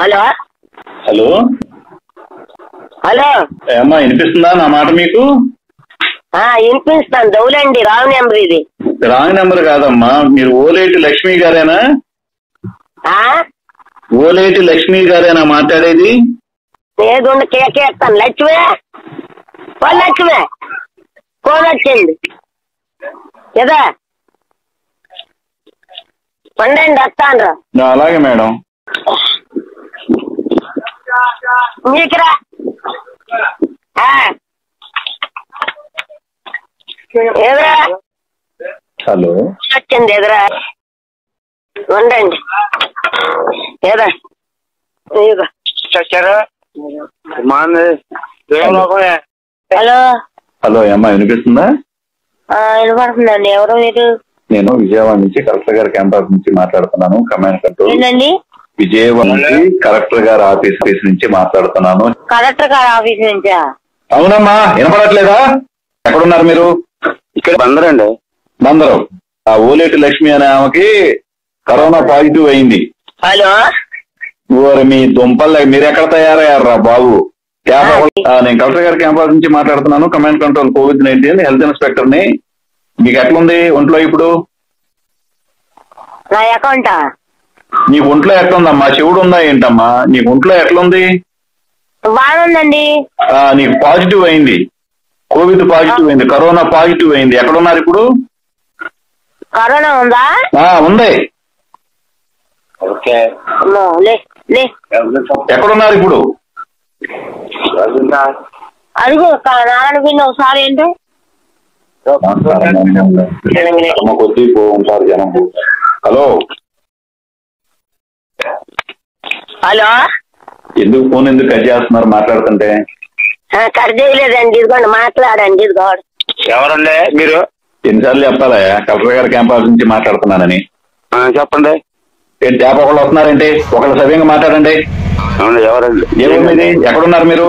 Hello hello hello అమ్మా, వినిపిస్తుందా నా మాట మీకు? వినిపిస్తాను. దౌలండి, రాంగ్ నెంబర్ ఇది. రాంగ్ నెంబర్ కాదమ్మా, మీరు ఓలేటి లక్ష్మి గారేనా? ఓలేటి లక్ష్మి గారేనా మాట్లాడేది? ఏదుండి కేకేస్తాను. లక్ష్మే లక్ష్మే ఫోన్ వచ్చింది కదా, పండండి వస్తాను. అలాగే మేడం. మీకురా ఎదురా హలో వచ్చింది, ఎదురా ఉండండి. ఏదా హలో హలో అమ్మా, వినిపిస్తుందా? వినపడుతుందండి. ఎవరు మీరు? నేను విజయవాడ నుంచి కలెక్టర్ గారి క్యాంపస్ నుంచి మాట్లాడుతున్నాను. Command control. ఏంటండి? విజయవాడ నుంచి కలెక్టర్ గారి ఆఫీస్ నుంచి మాట్లాడుతున్నాను. కలెక్టర్ గారి ఆఫీస్ నుంచా? అవునమ్మా, వినపడట్లేదా? ఎక్కడున్నారు మీరు? ఇక్కడ బందరండి. బందరం. ఆ ఓలేటి లక్ష్మి అనే ఆమెకి కరోనా పాజిటివ్ అయింది. హలో ఓరి మీ దుంపల్, మీరు ఎక్కడ తయారయ్యారా బాబు? నేను కలెక్టర్ గారి క్యాంపస్ నుంచి మాట్లాడుతున్నాను. Command control COVID-19 health inspector ని. మీకు ఎట్లుంది ఒంట్లో ఇప్పుడు? నా అకౌంటా? నీకు ఒంట్లో ఎట్లుందమ్మా? శివుడు ఉందా ఏంటమ్మా? నీకు ఒంట్లో ఎట్లుంది? బాగుందండి. నీకు పాజిటివ్ అయింది, కోవిడ్ పాజిటివ్ అయింది, కరోనా పాజిటివ్ అయింది. ఎక్కడున్నారు ఇప్పుడు? కరోనా ఉందా? ఉంది. ఎక్కడున్నారు ఇప్పుడు? అడుగు నారాయణ పిల్ల ఒకసారి. ఏంటి కొద్ది ఉంటారు జనం. హలో హలో ఎందుకు ఫోన్ ఎందుకు కట్ చేస్తున్నారు మాట్లాడుతుంటే? కట్ చేయలేదండి, ఇదిగోండి మాట్లాడండి. ఇదిగోండి. ఎవరండి మీరు? ఎన్నిసార్లు చెప్పాలా కలెక్టర్ గారి క్యాంపస్ నుంచి మాట్లాడుతున్నానని? చెప్పండి. ఒకళ్ళు వస్తున్నారంటే ఒకళ్ళు సవ్యంగా మాట్లాడండి. ఎవరండి? ఏముంది? ఎక్కడున్నారు మీరు?